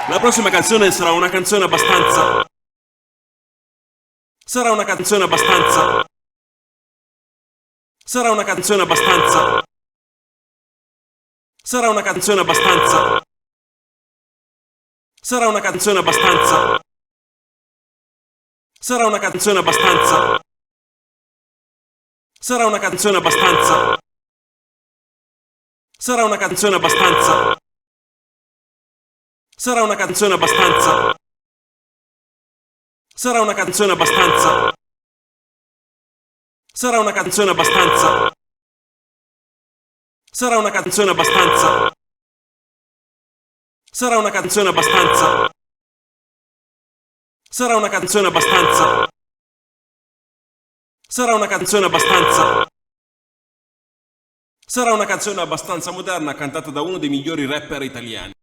La prossima canzone sarà una canzone abbastanza. Sarà una canzone abbastanza. Sarà una canzone abbastanza. Sarà una canzone abbastanza. Sarà una canzone abbastanza. Sarà una canzone abbastanza. Sarà una canzone abbastanza. Sarà una canzone abbastanza. Sarà una canzone abbastanza. Sarà una canzone abbastanza. Sarà una canzone abbastanza. Sarà una canzone abbastanza. Sarà una canzone abbastanza. Sarà una canzone abbastanza. Sarà una canzone abbastanza. Sarà una canzone abbastanza moderna cantata da uno dei migliori rapper italiani.